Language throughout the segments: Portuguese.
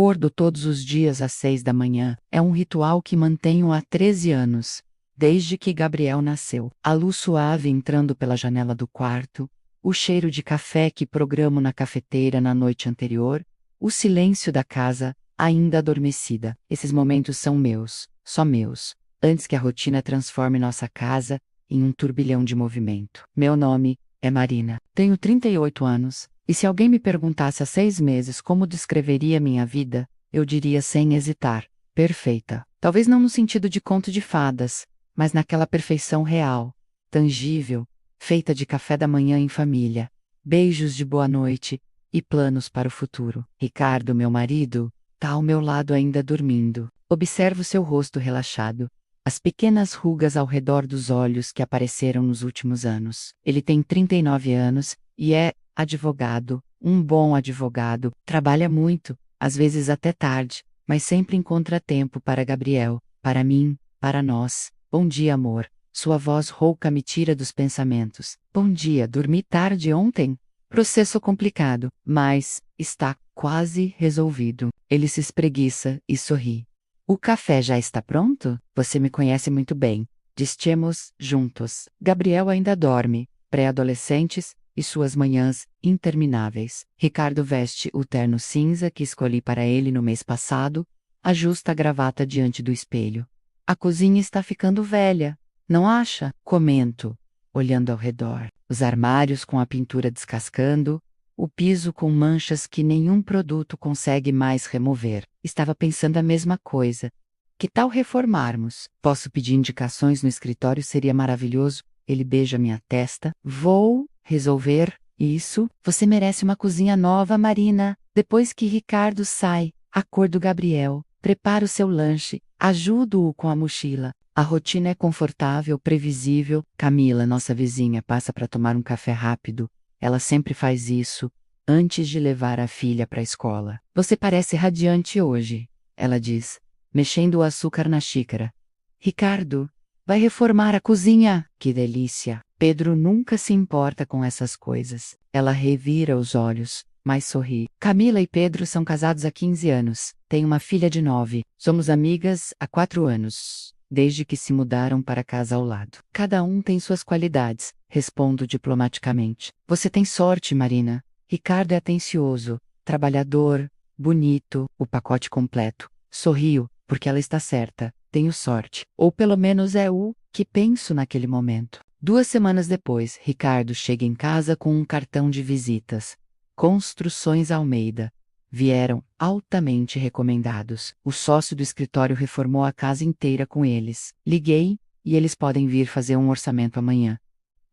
Acordo todos os dias às 6 da manhã. É um ritual que mantenho há 13 anos, desde que Gabriel nasceu. A luz suave entrando pela janela do quarto, o cheiro de café que programo na cafeteira na noite anterior, o silêncio da casa, ainda adormecida. Esses momentos são meus, só meus, antes que a rotina transforme nossa casa em um turbilhão de movimento. Meu nome é Marina. Tenho 38 anos, e se alguém me perguntasse há 6 meses como descreveria minha vida, eu diria sem hesitar: perfeita. Talvez não no sentido de conto de fadas, mas naquela perfeição real, tangível, feita de café da manhã em família, beijos de boa noite e planos para o futuro. Ricardo, meu marido, tá ao meu lado ainda dormindo. Observo seu rosto relaxado, as pequenas rugas ao redor dos olhos que apareceram nos últimos anos. Ele tem 39 anos e é advogado, um bom advogado, trabalha muito, às vezes até tarde, mas sempre encontra tempo para Gabriel, para mim, para nós. Bom dia, amor. Sua voz rouca me tira dos pensamentos. Bom dia, dormi tarde ontem? Processo complicado, mas está quase resolvido. Ele se espreguiça e sorri. O café já está pronto? Você me conhece muito bem. Dissemos juntos. Gabriel ainda dorme, pré-adolescentes e suas manhãs intermináveis. Ricardo veste o terno cinza que escolhi para ele no mês passado, ajusta a gravata diante do espelho. A cozinha está ficando velha, não acha? Comento, olhando ao redor. Os armários com a pintura descascando, o piso com manchas que nenhum produto consegue mais remover. Estava pensando a mesma coisa. Que tal reformarmos? Posso pedir indicações no escritório, seria maravilhoso. Ele beija minha testa. Vou resolver isso. Você merece uma cozinha nova, Marina. Depois que Ricardo sai, acordo Gabriel, preparo seu lanche, ajudo-o com a mochila. A rotina é confortável, previsível. Camila, nossa vizinha, passa para tomar um café rápido. Ela sempre faz isso, antes de levar a filha para a escola. Você parece radiante hoje, ela diz, mexendo o açúcar na xícara. Ricardo, vai reformar a cozinha? Que delícia! Pedro nunca se importa com essas coisas. Ela revira os olhos, mas sorri. Camila e Pedro são casados há 15 anos. Têm uma filha de 9. Somos amigas há 4 anos, desde que se mudaram para a casa ao lado. Cada um tem suas qualidades, respondo diplomaticamente. Você tem sorte, Marina. Ricardo é atencioso, trabalhador, bonito, o pacote completo. Sorrio, porque ela está certa. Tenho sorte. Ou pelo menos é o que penso naquele momento. 2 semanas depois, Ricardo chega em casa com um cartão de visitas. Construções Almeida. Vieram altamente recomendados. O sócio do escritório reformou a casa inteira com eles. Liguei, e eles podem vir fazer um orçamento amanhã.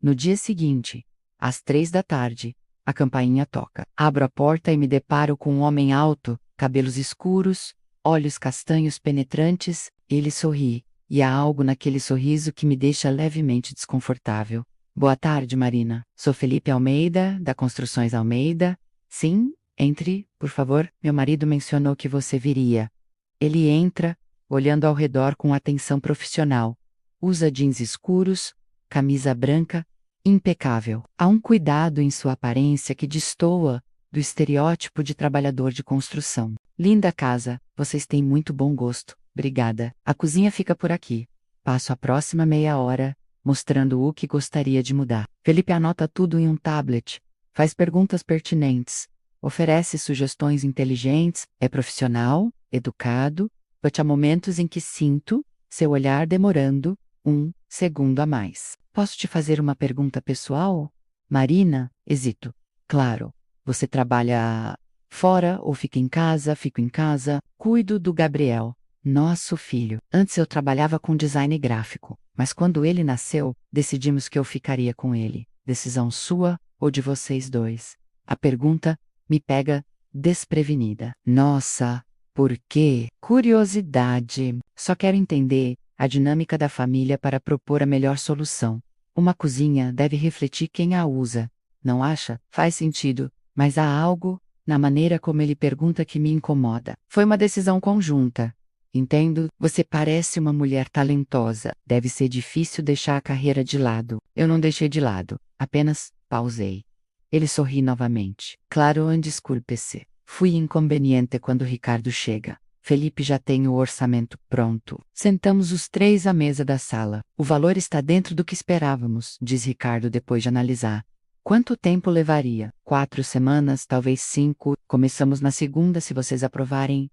No dia seguinte, às 3 da tarde, a campainha toca. Abro a porta e me deparo com um homem alto, cabelos escuros, olhos castanhos penetrantes. Ele sorri, e há algo naquele sorriso que me deixa levemente desconfortável. Boa tarde, Marina. Sou Felipe Almeida, da Construções Almeida. Sim? Entre, por favor. Meu marido mencionou que você viria. Ele entra, olhando ao redor com atenção profissional. Usa jeans escuros, camisa branca, impecável. Há um cuidado em sua aparência que destoa do estereótipo de trabalhador de construção. Linda casa, vocês têm muito bom gosto. Obrigada. A cozinha fica por aqui. Passo a próxima meia hora, mostrando o que gostaria de mudar. Felipe anota tudo em um tablet, faz perguntas pertinentes, oferece sugestões inteligentes, é profissional, educado, mas há momentos em que sinto seu olhar demorando 1 segundo a mais. Posso te fazer uma pergunta pessoal? Marina, hesito. Claro. Você trabalha fora ou fica em casa? Fico em casa. Cuido do Gabriel, nosso filho. Antes eu trabalhava com design gráfico, mas quando ele nasceu, decidimos que eu ficaria com ele. Decisão sua ou de vocês dois? A pergunta me pega desprevenida. Nossa, por quê? Curiosidade. Só quero entender a dinâmica da família para propor a melhor solução. Uma cozinha deve refletir quem a usa. Não acha? Faz sentido, mas há algo na maneira como ele pergunta que me incomoda. Foi uma decisão conjunta. Entendo, você parece uma mulher talentosa. Deve ser difícil deixar a carreira de lado. Eu não deixei de lado, apenas pausei. Ele sorri novamente. Claro, desculpe-se. Fui inconveniente quando Ricardo chega. Felipe já tem o orçamento pronto. Sentamos os três à mesa da sala. O valor está dentro do que esperávamos, diz Ricardo depois de analisar. Quanto tempo levaria? 4 semanas, talvez 5. Começamos na segunda se vocês aprovarem.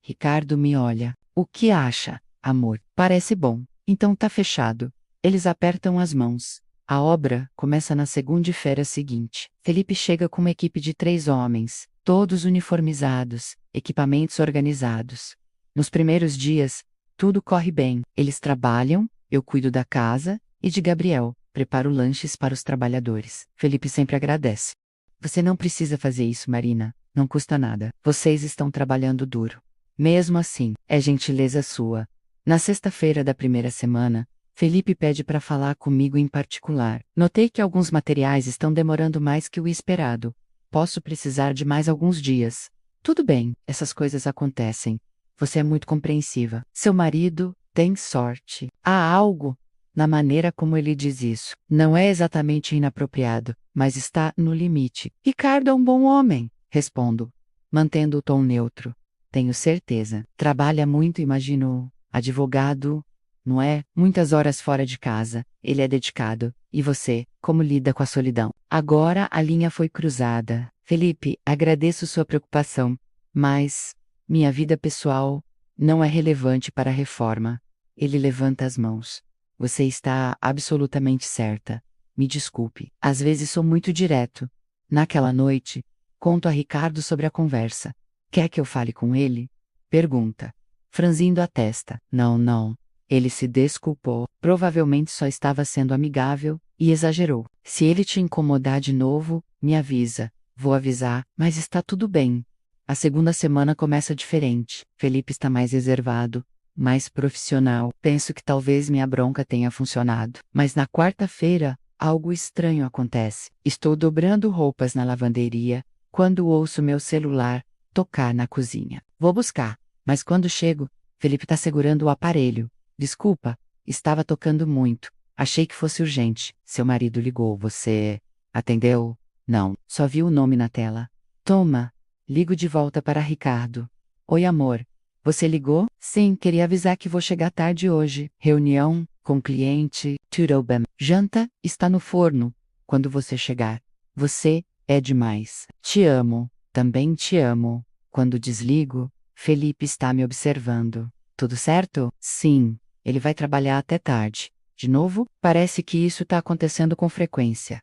Ricardo me olha. O que acha, amor? Parece bom. Então tá fechado. Eles apertam as mãos. A obra começa na segunda-feira seguinte. Felipe chega com uma equipe de 3 homens, todos uniformizados, equipamentos organizados. Nos primeiros dias, tudo corre bem. Eles trabalham, eu cuido da casa e de Gabriel, preparo lanches para os trabalhadores. Felipe sempre agradece. Você não precisa fazer isso, Marina. Não custa nada. Vocês estão trabalhando duro. Mesmo assim, é gentileza sua. Na sexta-feira da primeira semana, Felipe pede para falar comigo em particular. Notei que alguns materiais estão demorando mais que o esperado. Posso precisar de mais alguns dias. Tudo bem, essas coisas acontecem. Você é muito compreensiva. Seu marido tem sorte. Há algo na maneira como ele diz isso. Não é exatamente inapropriado, mas está no limite. Ricardo é um bom homem, respondo, mantendo o tom neutro. Tenho certeza. Trabalha muito, imagino. Advogado, não é? Muitas horas fora de casa. Ele é dedicado. E você, como lida com a solidão? Agora a linha foi cruzada. Felipe, agradeço sua preocupação, mas minha vida pessoal não é relevante para a reforma. Ele levanta as mãos. Você está absolutamente certa. Me desculpe. Às vezes sou muito direto. Naquela noite, conto a Ricardo sobre a conversa. Quer que eu fale com ele? Pergunta, franzindo a testa. Não, não. Ele se desculpou. Provavelmente só estava sendo amigável e exagerou. Se ele te incomodar de novo, me avisa. Vou avisar, mas está tudo bem. A segunda semana começa diferente. Felipe está mais reservado, mais profissional. Penso que talvez minha bronca tenha funcionado. Mas na quarta-feira, algo estranho acontece. Estou dobrando roupas na lavanderia, quando ouço meu celular tocar na cozinha. Vou buscar, mas quando chego, Felipe está segurando o aparelho. Desculpa, estava tocando muito. Achei que fosse urgente. Seu marido ligou. Você atendeu? Não, só vi o nome na tela. Toma. Ligo de volta para Ricardo. Oi, amor. Você ligou? Sim, queria avisar que vou chegar tarde hoje. Reunião com cliente. Tudo bem. Janta está no forno. Quando você chegar. Você é demais. Te amo. Também te amo. Quando desligo, Felipe está me observando. Tudo certo? Sim. Ele vai trabalhar até tarde. De novo? Parece que isso está acontecendo com frequência.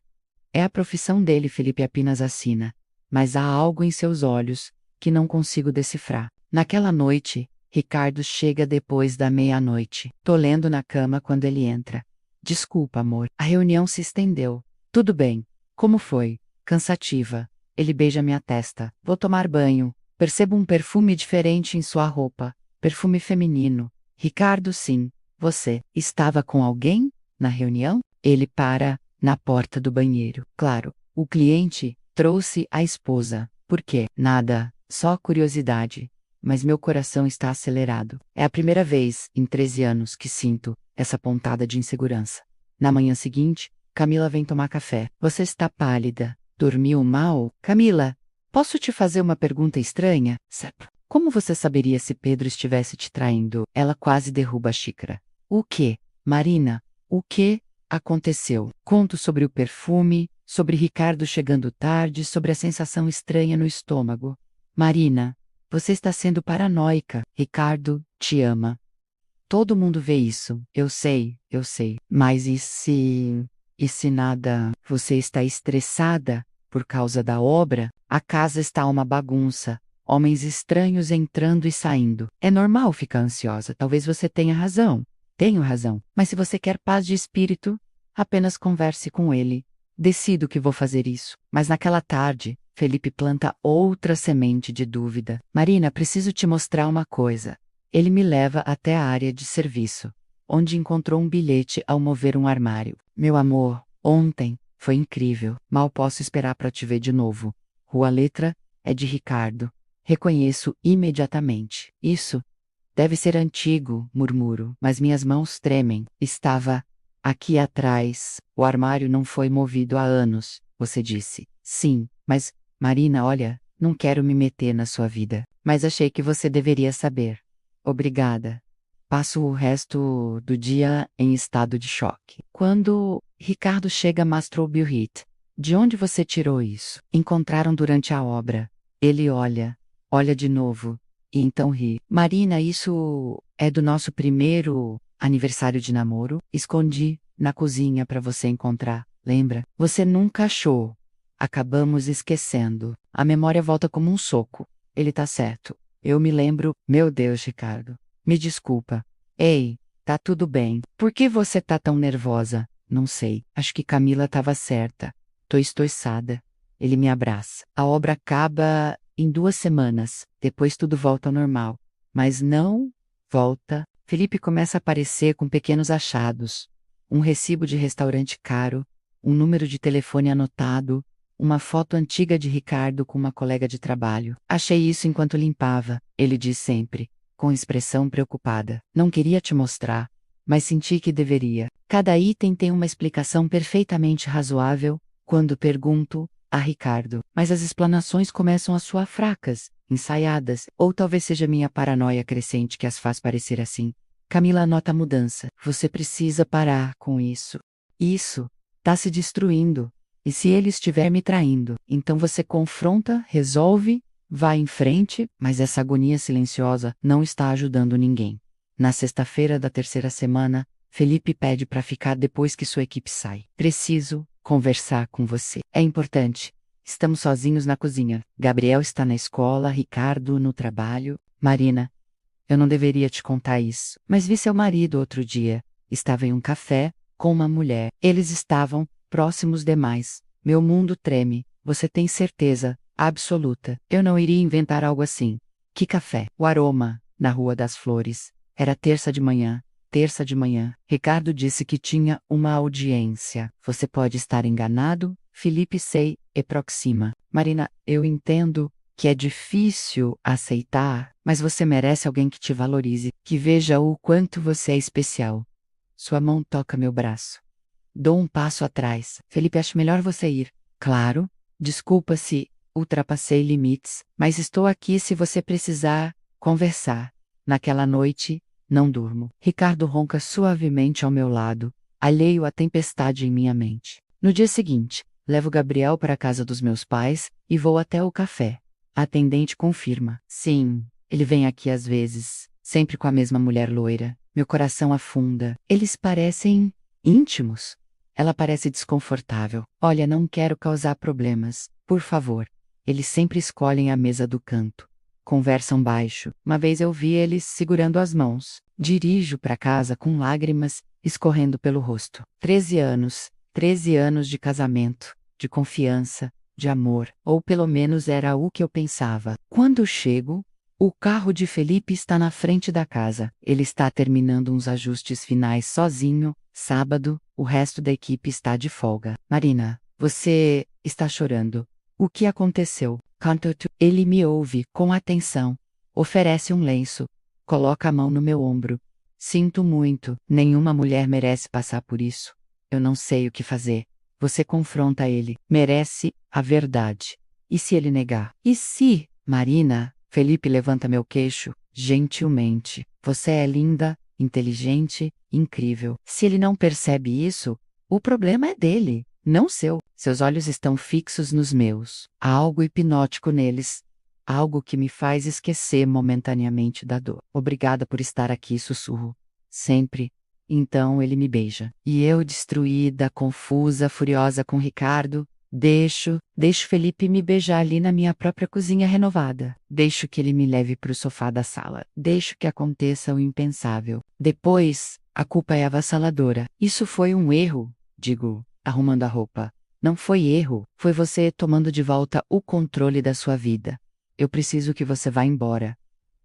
É a profissão dele, Felipe apenas assina. Mas há algo em seus olhos que não consigo decifrar. Naquela noite, Ricardo chega depois da meia-noite. Tô lendo na cama quando ele entra. Desculpa, amor. A reunião se estendeu. Tudo bem. Como foi? Cansativa. Ele beija minha testa. Vou tomar banho. Percebo um perfume diferente em sua roupa. Perfume feminino. Ricardo, sim. Você estava com alguém na reunião? Ele para na porta do banheiro. Claro, o cliente trouxe a esposa. Por quê? Nada, só curiosidade. Mas meu coração está acelerado. É a primeira vez, em 13 anos, que sinto essa pontada de insegurança. Na manhã seguinte, Camila vem tomar café. Você está pálida. Dormiu mal? Camila, posso te fazer uma pergunta estranha? Como você saberia se Pedro estivesse te traindo? Ela quase derruba a xícara. O quê? Marina, o que aconteceu? Conto sobre o perfume, sobre Ricardo chegando tarde, sobre a sensação estranha no estômago. Marina, você está sendo paranoica. Ricardo te ama. Todo mundo vê isso. Eu sei, eu sei. Mas e se... E se nada... Você está estressada por causa da obra? A casa está uma bagunça. Homens estranhos entrando e saindo. É normal ficar ansiosa. Talvez você tenha razão. Tenho razão. Mas se você quer paz de espírito, apenas converse com ele. Decido que vou fazer isso. Mas naquela tarde, Felipe planta outra semente de dúvida. Marina, preciso te mostrar uma coisa. Ele me leva até a área de serviço, onde encontrou um bilhete ao mover um armário. Meu amor, ontem foi incrível. Mal posso esperar para te ver de novo. A letra é de Ricardo. Reconheço imediatamente. Isso deve ser antigo, murmuro, mas minhas mãos tremem. Estava aqui atrás. O armário não foi movido há anos, você disse. Sim, mas, Marina, olha, Não quero me meter na sua vida, mas achei que você deveria saber. Obrigada. Passo o resto do dia em estado de choque. Quando Ricardo chega, Mastro Hit. De onde você tirou isso? Encontraram durante a obra. Ele olha de novo, e então ri. Marina, isso é do nosso primeiro aniversário de namoro? Escondi na cozinha para você encontrar. Lembra? Você nunca achou. Acabamos esquecendo. A memória volta como um soco. Ele tá certo. Eu me lembro. Meu Deus, Ricardo. Me desculpa. Ei, tá tudo bem. Por que você tá tão nervosa? Não sei. Acho que Camila tava certa. Tô estressada. Ele me abraça. A obra acaba em 2 semanas. Depois tudo volta ao normal. Mas não volta. Felipe começa a aparecer com pequenos achados. Um recibo de restaurante caro, um número de telefone anotado, uma foto antiga de Ricardo com uma colega de trabalho. Achei isso enquanto limpava, ele diz sempre, com expressão preocupada. Não queria te mostrar, mas senti que deveria. Cada item tem uma explicação perfeitamente razoável, quando pergunto a Ricardo. Mas as explanações começam a soar fracas, ensaiadas, ou talvez seja minha paranoia crescente que as faz parecer assim. Camila nota a mudança. Você precisa parar com isso. Isso tá se destruindo. E se ele estiver me traindo? Então você confronta, resolve, vai em frente, mas essa agonia silenciosa não está ajudando ninguém. Na sexta-feira da terceira semana, Felipe pede para ficar depois que sua equipe sai. Preciso conversar com você. É importante. Estamos sozinhos na cozinha. Gabriel está na escola, Ricardo no trabalho. Marina, eu não deveria te contar isso, mas vi seu marido outro dia. Estava em um café com uma mulher. Eles estavam próximos demais. Meu mundo treme. Você tem certeza absoluta? Eu não iria inventar algo assim. Que café? O aroma, na Rua das Flores. Era terça de manhã. Terça de manhã. Ricardo disse que tinha uma audiência. Você pode estar enganado? Felipe sei e proxima. Marina, eu entendo que é difícil aceitar, mas você merece alguém que te valorize, que veja o quanto você é especial. Sua mão toca meu braço. Dou um passo atrás. Felipe, acho melhor você ir. Claro. Desculpa se ultrapassei limites, mas estou aqui se você precisar conversar. Naquela noite, não durmo. Ricardo ronca suavemente ao meu lado, alheio à tempestade em minha mente. No dia seguinte, levo Gabriel para a casa dos meus pais e vou até o café. A atendente confirma. Sim, ele vem aqui às vezes, sempre com a mesma mulher loira. Meu coração afunda. Eles parecem íntimos. Ela parece desconfortável. Olha, não quero causar problemas. Por favor. Eles sempre escolhem a mesa do canto. Conversam baixo. Uma vez eu vi eles segurando as mãos. Dirijo para casa com lágrimas escorrendo pelo rosto. 13 anos. 13 anos de casamento, de confiança, de amor. Ou pelo menos era o que eu pensava. Quando chego, o carro de Felipe está na frente da casa. Ele está terminando uns ajustes finais sozinho. Sábado, o resto da equipe está de folga. Marina, você está chorando. O que aconteceu? Conta-te. Ele me ouve com atenção. Oferece um lenço. Coloca a mão no meu ombro. Sinto muito. Nenhuma mulher merece passar por isso. Eu não sei o que fazer. Você confronta ele. Merece a verdade. E se ele negar? E se, Marina? Felipe levanta meu queixo, gentilmente. Você é linda, inteligente, incrível. Se ele não percebe isso, o problema é dele, não seu. Seus olhos estão fixos nos meus. Há algo hipnótico neles. Algo que me faz esquecer momentaneamente da dor. Obrigada por estar aqui, sussurro. Sempre. Então ele me beija. E eu, destruída, confusa, furiosa com Ricardo, deixo Felipe me beijar ali na minha própria cozinha renovada. Deixo que ele me leve para o sofá da sala. Deixo que aconteça o impensável. Depois, a culpa é avassaladora. Isso foi um erro, digo, arrumando a roupa. Não foi erro, foi você tomando de volta o controle da sua vida. Eu preciso que você vá embora.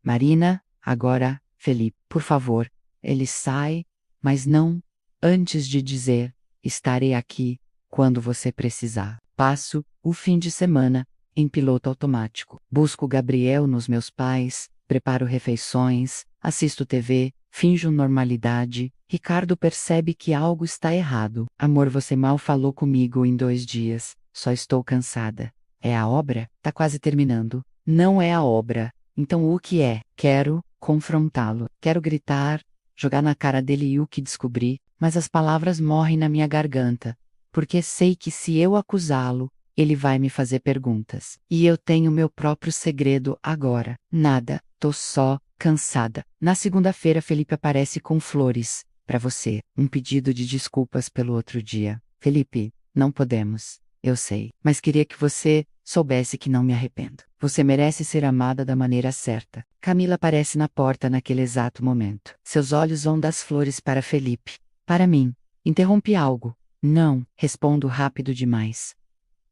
Marina, agora, Felipe, por favor. Ele sai, mas não antes de dizer, estarei aqui quando você precisar. Passo o fim de semana em piloto automático. Busco Gabriel nos meus pais, preparo refeições, assisto TV, finjo normalidade. Ricardo percebe que algo está errado. Amor, você mal falou comigo em 2 dias. Só estou cansada. É a obra? Tá quase terminando. Não é a obra. Então o que é? Quero confrontá-lo. Quero gritar, jogar na cara dele o que descobri, mas as palavras morrem na minha garganta, porque sei que se eu acusá-lo, ele vai me fazer perguntas. E eu tenho meu próprio segredo agora. Nada, tô só cansada. Na segunda-feira, Felipe aparece com flores. Para você, um pedido de desculpas pelo outro dia. Felipe, não podemos. Eu sei, mas queria que você soubesse que não me arrependo. Você merece ser amada da maneira certa. Camila aparece na porta naquele exato momento. Seus olhos vão das flores para Felipe. Para mim. Interrompi algo. Não, respondo rápido demais.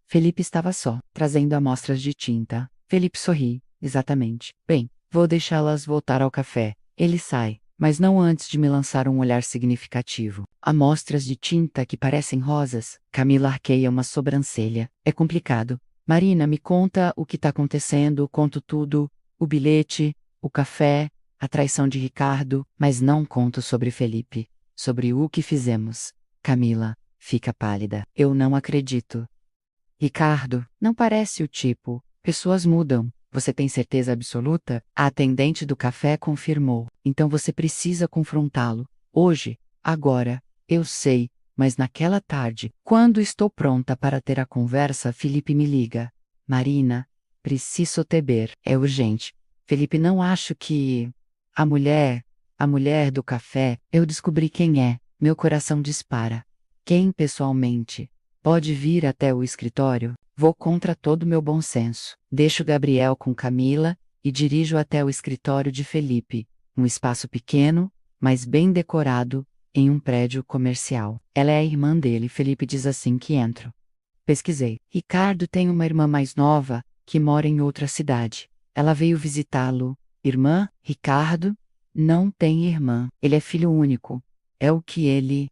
Felipe estava só, trazendo amostras de tinta. Felipe sorri. Exatamente. Bem, vou deixá-las voltar ao café. Ele sai, mas não antes de me lançar um olhar significativo. Amostras de tinta que parecem rosas. Camila arqueia uma sobrancelha. É complicado. Marina, me conta o que está acontecendo, conto tudo. O bilhete, o café, a traição de Ricardo, mas não conto sobre Felipe. Sobre o que fizemos. Camila fica pálida. Eu não acredito. Ricardo, não parece o tipo. Pessoas mudam. Você tem certeza absoluta? A atendente do café confirmou. Então você precisa confrontá-lo. Hoje, agora. Eu sei, mas naquela tarde, quando estou pronta para ter a conversa, Felipe me liga. Marina, preciso te ver. É urgente. Felipe, não acho que... A mulher do café, eu descobri quem é. Meu coração dispara. Quem pessoalmente? Pode vir até o escritório? Vou contra todo o meu bom senso. Deixo Gabriel com Camila e dirijo até o escritório de Felipe, um espaço pequeno, mas bem decorado, em um prédio comercial. Ela é a irmã dele, Felipe diz assim que entro. Pesquisei. Ricardo tem uma irmã mais nova, que mora em outra cidade. Ela veio visitá-lo. Irmã? Ricardo? Não tem irmã. Ele é filho único. É o que ele...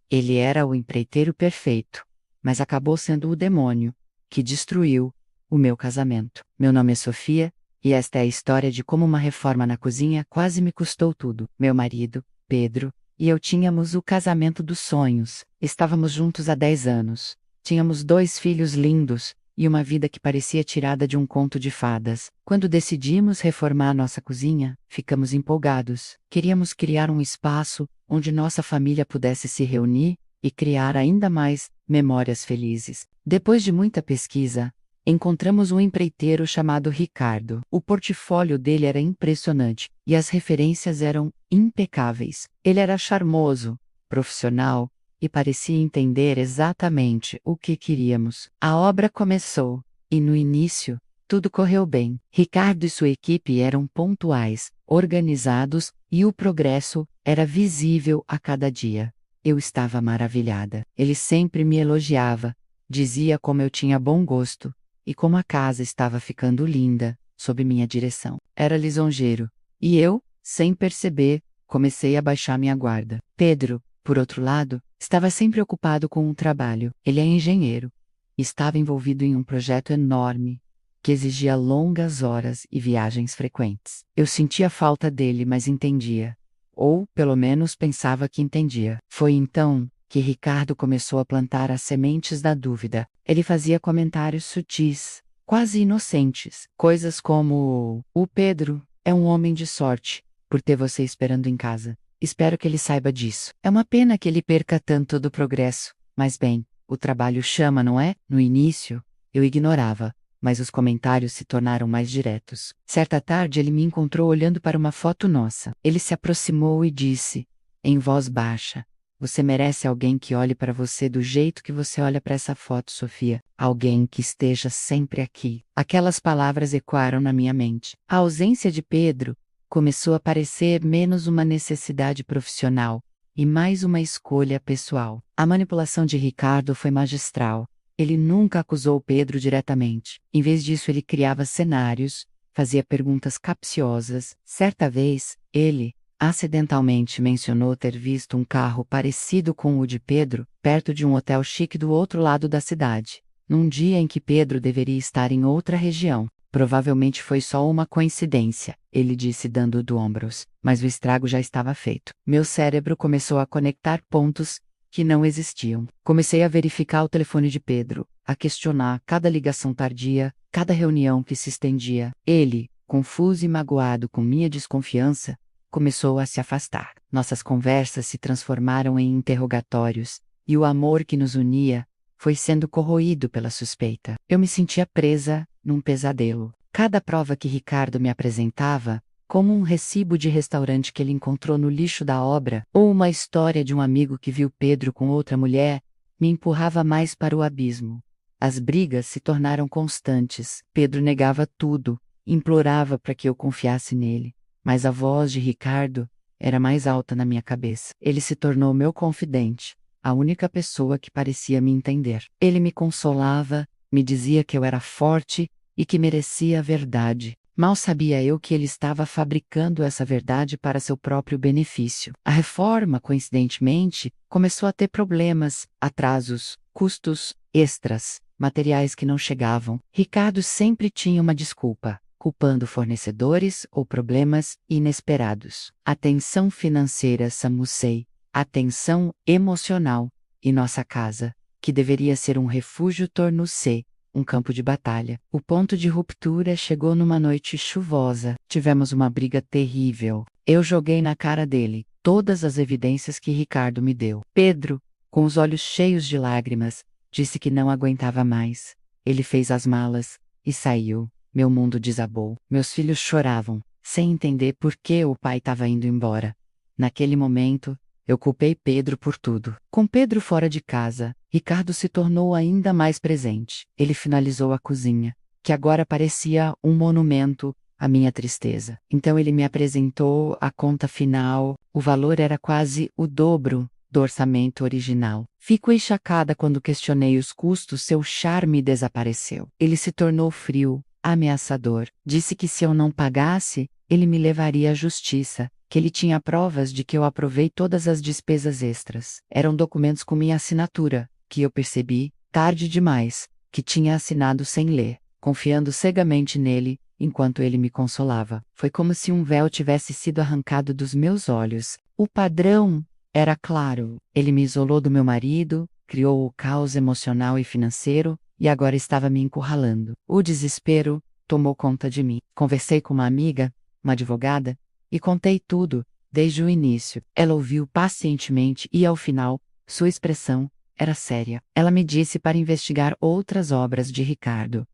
Ele era o empreiteiro perfeito, mas acabou sendo o demônio, que destruiu o meu casamento. Meu nome é Sofia, e esta é a história de como uma reforma na cozinha quase me custou tudo. Meu marido, Pedro, e eu tínhamos o casamento dos sonhos. Estávamos juntos há 10 anos. Tínhamos 2 filhos lindos, e uma vida que parecia tirada de um conto de fadas. Quando decidimos reformar nossa cozinha, ficamos empolgados. Queríamos criar um espaço onde nossa família pudesse se reunir e criar ainda mais memórias felizes. Depois de muita pesquisa, encontramos um empreiteiro chamado Ricardo. O portfólio dele era impressionante e as referências eram impecáveis. Ele era charmoso, profissional e parecia entender exatamente o que queríamos. A obra começou e, no início, tudo correu bem. Ricardo e sua equipe eram pontuais, organizados e o progresso era visível a cada dia. Eu estava maravilhada. Ele sempre me elogiava, dizia como eu tinha bom gosto e como a casa estava ficando linda sob minha direção. Era lisonjeiro. E eu, sem perceber, comecei a baixar minha guarda. Pedro, por outro lado, estava sempre ocupado com o trabalho. Ele é engenheiro. Estava envolvido em um projeto enorme que exigia longas horas e viagens frequentes. Eu sentia falta dele, mas entendia. Ou, pelo menos, pensava que entendia. Foi então que Ricardo começou a plantar as sementes da dúvida. Ele fazia comentários sutis, quase inocentes. Coisas como: o Pedro é um homem de sorte, por ter você esperando em casa. Espero que ele saiba disso. É uma pena que ele perca tanto do progresso. Mas bem, o trabalho chama, não é? No início, eu ignorava, mas os comentários se tornaram mais diretos. Certa tarde ele me encontrou olhando para uma foto nossa. Ele se aproximou e disse, em voz baixa: você merece alguém que olhe para você do jeito que você olha para essa foto, Sofia. Alguém que esteja sempre aqui. Aquelas palavras ecoaram na minha mente. A ausência de Pedro começou a parecer menos uma necessidade profissional e mais uma escolha pessoal. A manipulação de Ricardo foi magistral. Ele nunca acusou Pedro diretamente. Em vez disso, ele criava cenários, fazia perguntas capciosas. Certa vez, ele, acidentalmente, mencionou ter visto um carro parecido com o de Pedro, perto de um hotel chique do outro lado da cidade, num dia em que Pedro deveria estar em outra região. Provavelmente foi só uma coincidência, ele disse dando de ombros, mas o estrago já estava feito. Meu cérebro começou a conectar pontos que não existiam. Comecei a verificar o telefone de Pedro, a questionar cada ligação tardia, cada reunião que se estendia. Ele, confuso e magoado com minha desconfiança, começou a se afastar. Nossas conversas se transformaram em interrogatórios, e o amor que nos unia foi sendo corroído pela suspeita. Eu me sentia presa num pesadelo. Cada prova que Ricardo me apresentava, como um recibo de restaurante que ele encontrou no lixo da obra, ou uma história de um amigo que viu Pedro com outra mulher, me empurrava mais para o abismo. As brigas se tornaram constantes. Pedro negava tudo, implorava para que eu confiasse nele, mas a voz de Ricardo era mais alta na minha cabeça. Ele se tornou meu confidente, a única pessoa que parecia me entender. Ele me consolava, me dizia que eu era forte e que merecia a verdade. Mal sabia eu que ele estava fabricando essa verdade para seu próprio benefício. A reforma, coincidentemente, começou a ter problemas, atrasos, custos extras, materiais que não chegavam. Ricardo sempre tinha uma desculpa, culpando fornecedores ou problemas inesperados. A tensão financeira samucei, a tensão emocional, e nossa casa, que deveria ser um refúgio, tornou-se um campo de batalha. O ponto de ruptura chegou numa noite chuvosa. Tivemos uma briga terrível. Eu joguei na cara dele todas as evidências que Ricardo me deu. Pedro, com os olhos cheios de lágrimas, disse que não aguentava mais. Ele fez as malas e saiu. Meu mundo desabou. Meus filhos choravam, sem entender por que o pai estava indo embora. Naquele momento, eu culpei Pedro por tudo. Com Pedro fora de casa, Ricardo se tornou ainda mais presente. Ele finalizou a cozinha, que agora parecia um monumento à minha tristeza. Então ele me apresentou a conta final. O valor era quase o dobro do orçamento original. Fico enxacada quando questionei os custos, seu charme desapareceu. Ele se tornou frio, ameaçador. Disse que se eu não pagasse, ele me levaria à justiça, que ele tinha provas de que eu aprovei todas as despesas extras. Eram documentos com minha assinatura, que eu percebi, tarde demais, que tinha assinado sem ler, confiando cegamente nele, enquanto ele me consolava. Foi como se um véu tivesse sido arrancado dos meus olhos. O padrão era claro. Ele me isolou do meu marido, criou o caos emocional e financeiro, e agora estava me encurralando. O desespero tomou conta de mim. Conversei com uma amiga, uma advogada, e contei tudo, desde o início. Ela ouviu pacientemente e, ao final, sua expressão era séria. Ela me disse para investigar outras obras de Ricardo.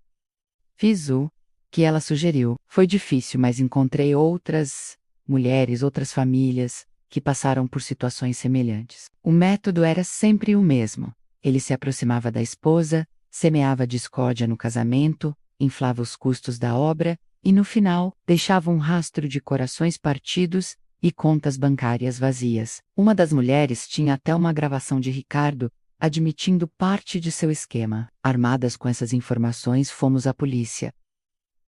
Fiz o que ela sugeriu. Foi difícil, mas encontrei outras mulheres, outras famílias, que passaram por situações semelhantes. O método era sempre o mesmo. Ele se aproximava da esposa, semeava discórdia no casamento, inflava os custos da obra, e no final, deixava um rastro de corações partidos e contas bancárias vazias. Uma das mulheres tinha até uma gravação de Ricardo, admitindo parte de seu esquema. Armadas com essas informações, fomos à polícia.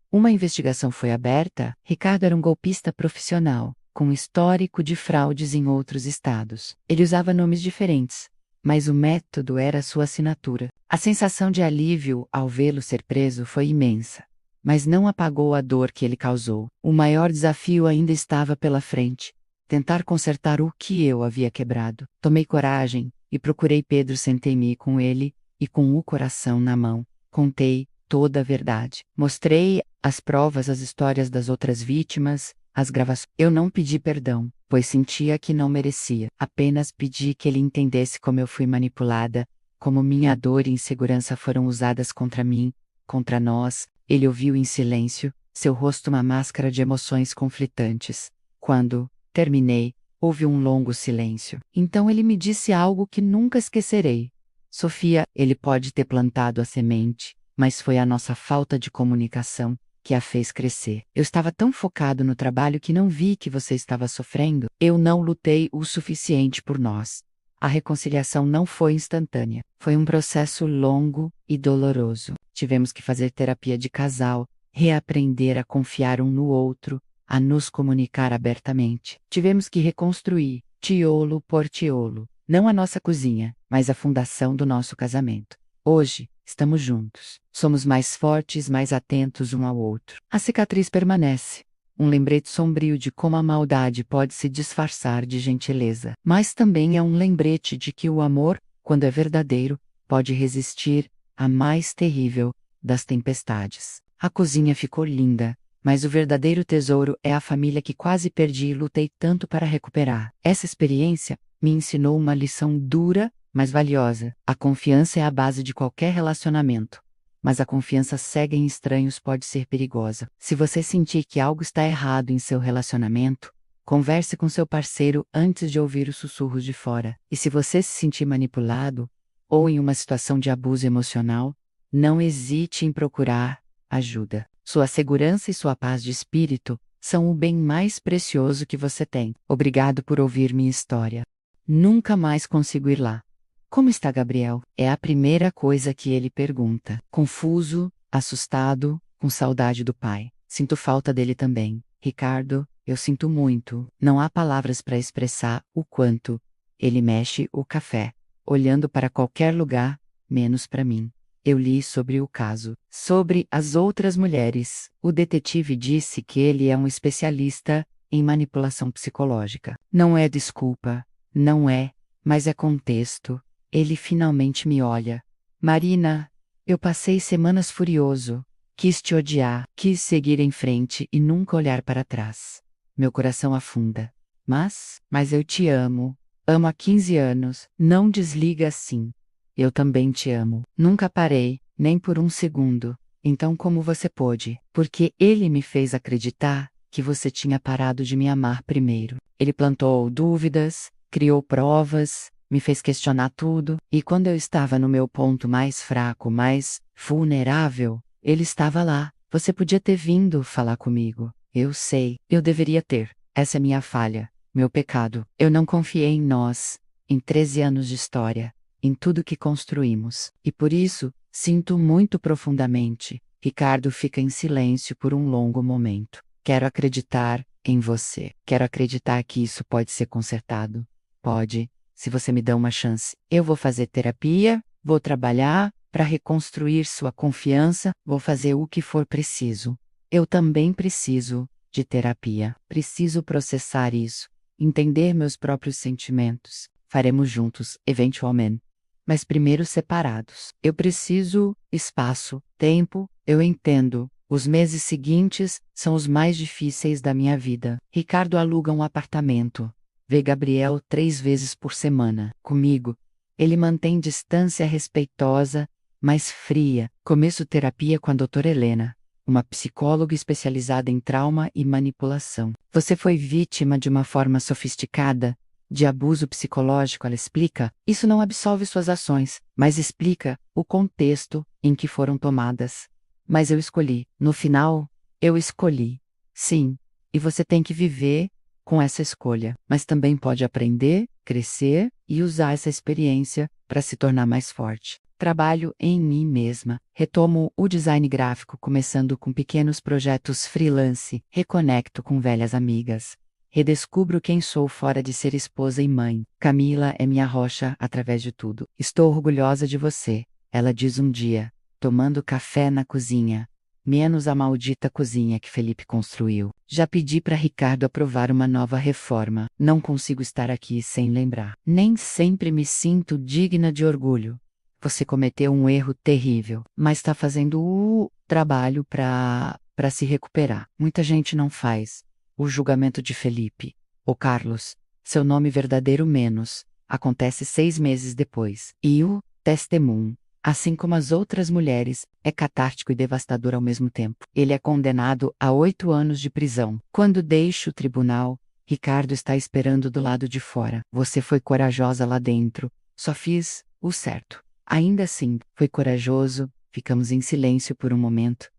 Uma investigação foi aberta. Ricardo era um golpista profissional, com histórico de fraudes em outros estados. Ele usava nomes diferentes, mas o método era sua assinatura. A sensação de alívio ao vê-lo ser preso foi imensa, mas não apagou a dor que ele causou. O maior desafio ainda estava pela frente: tentar consertar o que eu havia quebrado. Tomei coragem e procurei Pedro. Sentei-me com ele e, com o coração na mão, contei toda a verdade. Mostrei as provas, as histórias das outras vítimas, as gravações. Eu não pedi perdão, pois sentia que não merecia. Apenas pedi que ele entendesse como eu fui manipulada, como minha dor e insegurança foram usadas contra mim, contra nós. Ele ouviu em silêncio, seu rosto uma máscara de emoções conflitantes. Quando terminei, houve um longo silêncio. Então ele me disse algo que nunca esquecerei. Sofia, ele pode ter plantado a semente, mas foi a nossa falta de comunicação que a fez crescer. Eu estava tão focado no trabalho que não vi que você estava sofrendo. Eu não lutei o suficiente por nós. A reconciliação não foi instantânea. Foi um processo longo e doloroso. Tivemos que fazer terapia de casal, reaprender a confiar um no outro, a nos comunicar abertamente. Tivemos que reconstruir, tiolo por tiolo, não a nossa cozinha, mas a fundação do nosso casamento. Hoje, estamos juntos. Somos mais fortes, mais atentos um ao outro. A cicatriz permanece, um lembrete sombrio de como a maldade pode se disfarçar de gentileza. Mas também é um lembrete de que o amor, quando é verdadeiro, pode resistir à mais terrível das tempestades. A cozinha ficou linda, mas o verdadeiro tesouro é a família que quase perdi e lutei tanto para recuperar. Essa experiência me ensinou uma lição dura, mas valiosa. A confiança é a base de qualquer relacionamento. Mas a confiança cega em estranhos pode ser perigosa. Se você sentir que algo está errado em seu relacionamento, converse com seu parceiro antes de ouvir os sussurros de fora. E se você se sentir manipulado, ou em uma situação de abuso emocional, não hesite em procurar ajuda. Sua segurança e sua paz de espírito são o bem mais precioso que você tem. Obrigado por ouvir minha história. Nunca mais consigo ir lá. Como está Gabriel? É a primeira coisa que ele pergunta. Confuso, assustado, com saudade do pai. Sinto falta dele também. Ricardo, eu sinto muito. Não há palavras para expressar o quanto. Ele mexe o café, olhando para qualquer lugar, menos para mim. Eu li sobre o caso. Sobre as outras mulheres. O detetive disse que ele é um especialista em manipulação psicológica. Não é desculpa, não é, mas é contexto. Ele finalmente me olha. Marina, eu passei semanas furioso. Quis te odiar, quis seguir em frente e nunca olhar para trás. Meu coração afunda. Mas eu te amo. Amo há 15 anos. Não desliga assim. Eu também te amo. Nunca parei, nem por um segundo. Então como você pôde? Porque ele me fez acreditar que você tinha parado de me amar primeiro. Ele plantou dúvidas, criou provas, me fez questionar tudo, e quando eu estava no meu ponto mais fraco, mais vulnerável, ele estava lá. Você podia ter vindo falar comigo. Eu sei, eu deveria ter. Essa é minha falha, meu pecado. Eu não confiei em nós, em 13 anos de história, em tudo que construímos. E por isso, sinto muito profundamente. Ricardo fica em silêncio por um longo momento. Quero acreditar em você. Quero acreditar que isso pode ser consertado. Pode. Se você me dá uma chance, eu vou fazer terapia, vou trabalhar para reconstruir sua confiança, vou fazer o que for preciso. Eu também preciso de terapia. Preciso processar isso, entender meus próprios sentimentos. Faremos juntos, eventualmente. Mas primeiro separados. Eu preciso espaço, tempo, eu entendo. Os meses seguintes são os mais difíceis da minha vida. Ricardo aluga um apartamento. Vê Gabriel 3 vezes por semana. Comigo, ele mantém distância respeitosa, mas fria. Começo terapia com a doutora Helena, uma psicóloga especializada em trauma e manipulação. Você foi vítima de uma forma sofisticada de abuso psicológico, ela explica. Isso não absolve suas ações, mas explica o contexto em que foram tomadas. Mas eu escolhi. No final, eu escolhi. Sim, e você tem que viver com essa escolha, mas também pode aprender, crescer e usar essa experiência para se tornar mais forte. Trabalho em mim mesma. Retomo o design gráfico começando com pequenos projetos freelance. Reconecto com velhas amigas. Redescubro quem sou fora de ser esposa e mãe. Camila é minha rocha através de tudo. Estou orgulhosa de você, ela diz um dia, tomando café na cozinha. Menos a maldita cozinha que Felipe construiu. Já pedi para Ricardo aprovar uma nova reforma. Não consigo estar aqui sem lembrar. Nem sempre me sinto digna de orgulho. Você cometeu um erro terrível, mas está fazendo o trabalho para se recuperar. Muita gente não faz. O julgamento de Felipe, ou Carlos, seu nome verdadeiro menos, acontece 6 meses depois. E o testemunho, assim como as outras mulheres, é catártico e devastador ao mesmo tempo. Ele é condenado a 8 anos de prisão. Quando deixa o tribunal, Ricardo está esperando do lado de fora. Você foi corajosa lá dentro. Só fiz o certo. Ainda assim, foi corajoso. Ficamos em silêncio por um momento.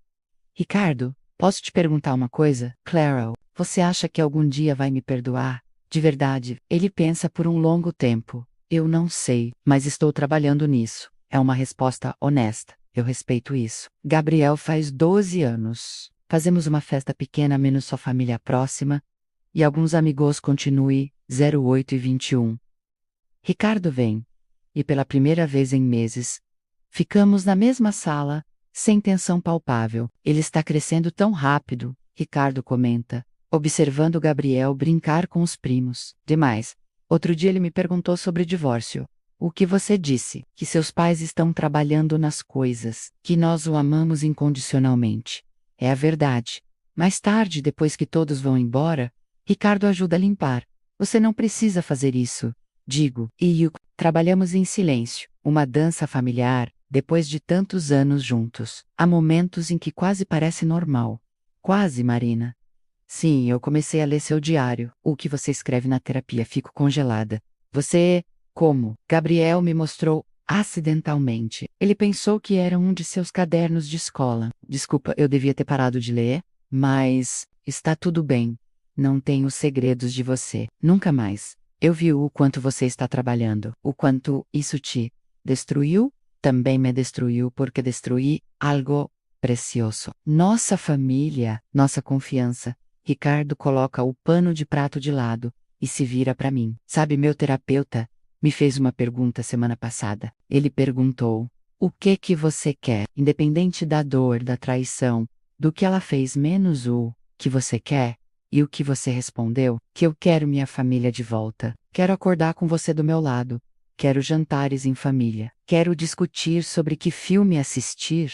Ricardo, posso te perguntar uma coisa? Claro, você acha que algum dia vai me perdoar? De verdade, ele pensa por um longo tempo. Eu não sei, mas estou trabalhando nisso. É uma resposta honesta. Eu respeito isso. Gabriel faz 12 anos. Fazemos uma festa pequena menos sua família próxima. E alguns amigos continue 08 e 21. Ricardo vem. E pela primeira vez em meses, ficamos na mesma sala, sem tensão palpável. Ele está crescendo tão rápido, Ricardo comenta, observando Gabriel brincar com os primos. Demais. Outro dia ele me perguntou sobre divórcio. O que você disse? Que seus pais estão trabalhando nas coisas, que nós o amamos incondicionalmente. É a verdade. Mais tarde, depois que todos vão embora, Ricardo ajuda a limpar. Você não precisa fazer isso. Digo, e eu trabalhamos em silêncio, uma dança familiar, depois de tantos anos juntos. Há momentos em que quase parece normal. Quase, Marina. Sim, eu comecei a ler seu diário. O que você escreve na terapia, fico congelada. Você. Como? Gabriel me mostrou acidentalmente. Ele pensou que era um de seus cadernos de escola. Desculpa, eu devia ter parado de ler, mas está tudo bem. Não tenho segredos de você. Nunca mais. Eu vi o quanto você está trabalhando, o quanto isso te destruiu, também me destruiu porque destruí algo precioso. Nossa família, nossa confiança. Ricardo coloca o pano de prato de lado e se vira para mim. Sabe, meu terapeuta me fez uma pergunta semana passada. Ele perguntou: o que você quer, independente da dor, da traição, do que ela fez menos o que você quer? E o que você respondeu? Que eu quero minha família de volta. Quero acordar com você do meu lado. Quero jantares em família. Quero discutir sobre que filme assistir.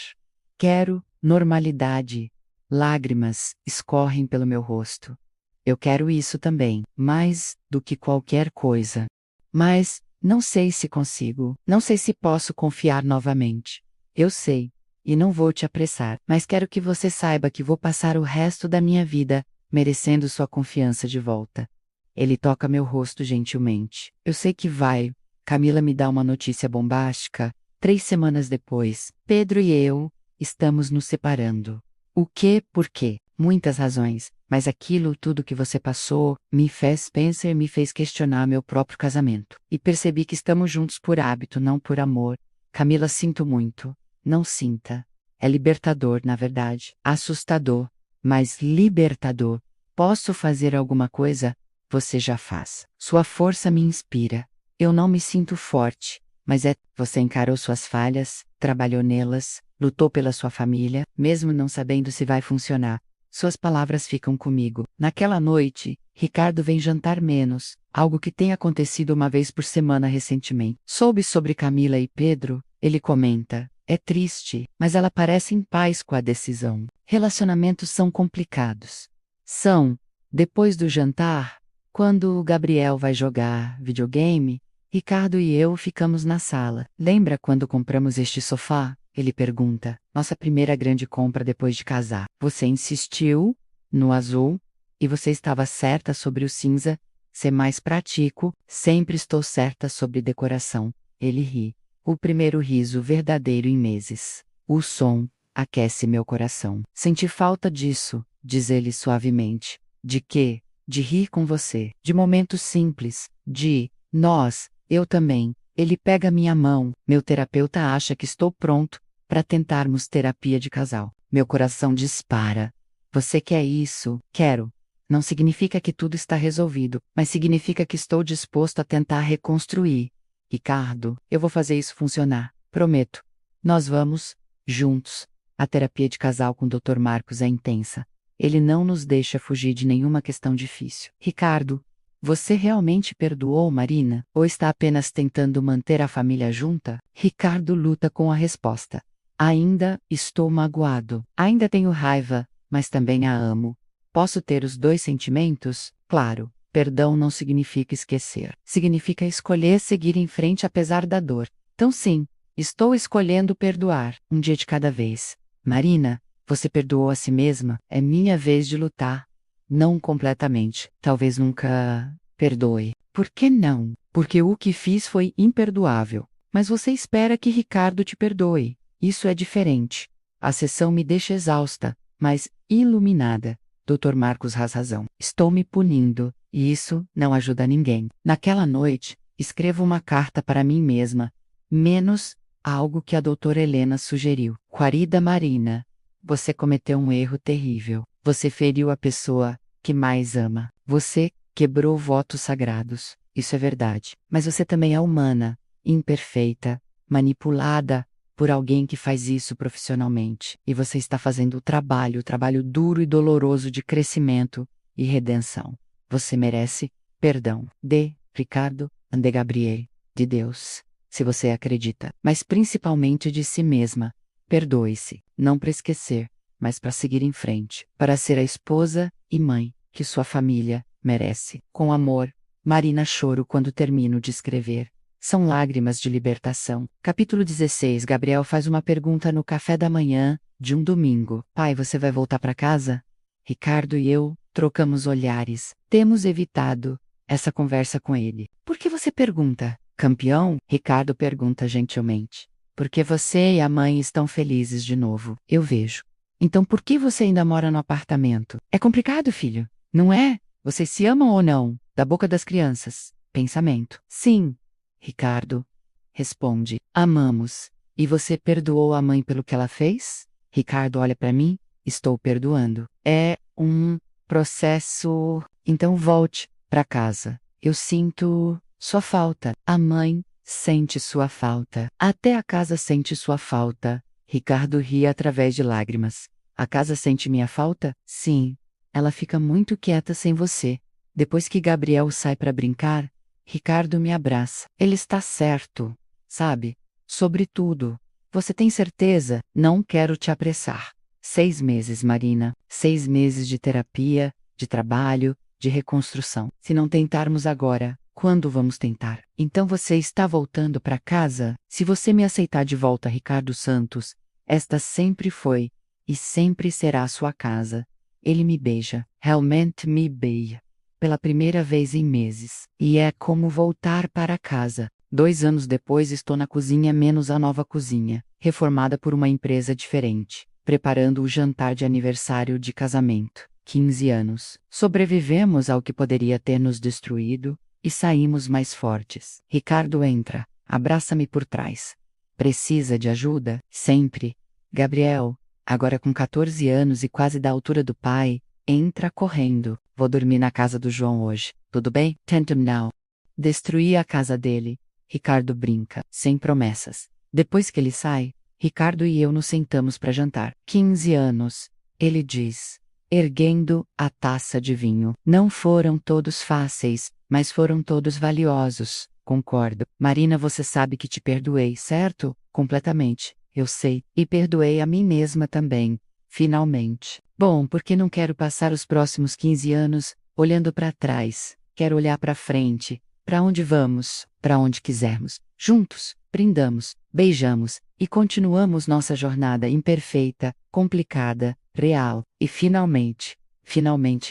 Quero normalidade. Lágrimas escorrem pelo meu rosto. Eu quero isso também, mais do que qualquer coisa. Mas não sei se consigo, não sei se posso confiar novamente. Eu sei, e não vou te apressar, mas quero que você saiba que vou passar o resto da minha vida merecendo sua confiança de volta. Ele toca meu rosto gentilmente. Eu sei que vai. Camila me dá uma notícia bombástica. 3 semanas depois, Pedro e eu estamos nos separando. O quê? Por quê? Muitas razões, mas aquilo tudo que você passou me fez pensar, me fez questionar meu próprio casamento. E percebi que estamos juntos por hábito, não por amor. Camila, sinto muito. Não sinta. É libertador, na verdade. Assustador, mas libertador. Posso fazer alguma coisa? Você já faz. Sua força me inspira. Eu não me sinto forte, mas você encarou suas falhas, trabalhou nelas, lutou pela sua família, mesmo não sabendo se vai funcionar. Suas palavras ficam comigo. Naquela noite, Ricardo vem jantar menos, algo que tem acontecido uma vez por semana recentemente. Soube sobre Camila e Pedro, ele comenta. É triste, mas ela parece em paz com a decisão. Relacionamentos são complicados. São. Depois do jantar, quando o Gabriel vai jogar videogame, Ricardo e eu ficamos na sala. Lembra quando compramos este sofá? Ele pergunta. Nossa primeira grande compra depois de casar. Você insistiu no azul e você estava certa sobre o cinza. Ser mais prático, sempre estou certa sobre decoração. Ele ri. O primeiro riso verdadeiro em meses. O som aquece meu coração. Senti falta disso, diz ele suavemente. De quê? De rir com você. De momentos simples. De nós, eu também. Ele pega minha mão. Meu terapeuta acha que estou pronto para tentarmos terapia de casal. Meu coração dispara. Você quer isso? Quero. Não significa que tudo está resolvido, mas significa que estou disposto a tentar reconstruir. Ricardo, eu vou fazer isso funcionar. Prometo. Nós vamos, juntos. A terapia de casal com o Dr. Marcos é intensa. Ele não nos deixa fugir de nenhuma questão difícil. Ricardo, você realmente perdoou Marina? Ou está apenas tentando manter a família junta? Ricardo luta com a resposta. Ainda estou magoado. Ainda tenho raiva, mas também a amo. Posso ter os dois sentimentos? Claro. Perdão não significa esquecer. Significa escolher seguir em frente apesar da dor. Então sim, estou escolhendo perdoar, um dia de cada vez. Marina, você perdoou a si mesma? É minha vez de lutar. Não completamente. Talvez nunca perdoe. Por que não? Porque o que fiz foi imperdoável. Mas você espera que Ricardo te perdoe. Isso é diferente. A sessão me deixa exausta, mas iluminada. Dr. Marcos has razão. Estou me punindo, e isso não ajuda ninguém. Naquela noite, escrevo uma carta para mim mesma. Menos algo que a doutora Helena sugeriu. Querida Marina, você cometeu um erro terrível. Você feriu a pessoa que mais ama. Você quebrou votos sagrados. Isso é verdade. Mas você também é humana, imperfeita, manipulada por alguém que faz isso profissionalmente. E você está fazendo o trabalho duro e doloroso de crescimento e redenção. Você merece perdão de Ricardo Ande Gabriel, de Deus, se você acredita, mas principalmente de si mesma. Perdoe-se, não para esquecer, mas para seguir em frente, para ser a esposa e mãe que sua família merece. Com amor, Marina. Choro quando termino de escrever. São lágrimas de libertação. Capítulo 16. Gabriel faz uma pergunta no café da manhã de um domingo. Pai, você vai voltar para casa? Ricardo e eu trocamos olhares. Temos evitado essa conversa com ele. Por que você pergunta? Campeão? Ricardo pergunta gentilmente. Porque você e a mãe estão felizes de novo. Eu vejo. Então por que você ainda mora no apartamento? É complicado, filho. Não é? Vocês se amam ou não? Da boca das crianças. Pensamento. Sim. Ricardo responde. Amamos. E você perdoou a mãe pelo que ela fez? Ricardo olha para mim. Estou perdoando. É um processo. Então volte para casa. Eu sinto sua falta. A mãe sente sua falta. Até a casa sente sua falta. Ricardo ri através de lágrimas. A casa sente minha falta? Sim. Ela fica muito quieta sem você. Depois que Gabriel sai para brincar, Ricardo me abraça. Ele está certo, sabe? Sobretudo. Você tem certeza? Não quero te apressar. 6 meses, Marina. 6 meses de terapia, de trabalho, de reconstrução. Se não tentarmos agora, quando vamos tentar? Então você está voltando para casa? Se você me aceitar de volta, Ricardo Santos, esta sempre foi e sempre será a sua casa. Ele me beija. Realmente me beija. Pela primeira vez em meses. E é como voltar para casa. 2 anos depois estou na cozinha menos a nova cozinha, reformada por uma empresa diferente, preparando o jantar de aniversário de casamento. 15 anos. Sobrevivemos ao que poderia ter nos destruído e saímos mais fortes. Ricardo entra, abraça-me por trás. Precisa de ajuda? Sempre. Gabriel, agora com 14 anos e quase da altura do pai, entra correndo. Vou dormir na casa do João hoje. Tudo bem? Tento now. Destruí a casa dele. Ricardo brinca, sem promessas. Depois que ele sai, Ricardo e eu nos sentamos para jantar. 15 anos, ele diz, erguendo a taça de vinho. Não foram todos fáceis, mas foram todos valiosos. Concordo. Marina, você sabe que te perdoei, certo? Completamente. Eu sei. E perdoei a mim mesma também. Finalmente. Bom, porque não quero passar os próximos 15 anos olhando para trás. Quero olhar para frente. Para onde vamos? Para onde quisermos. Juntos, brindamos, beijamos e continuamos nossa jornada imperfeita, complicada, real e finalmente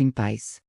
em paz.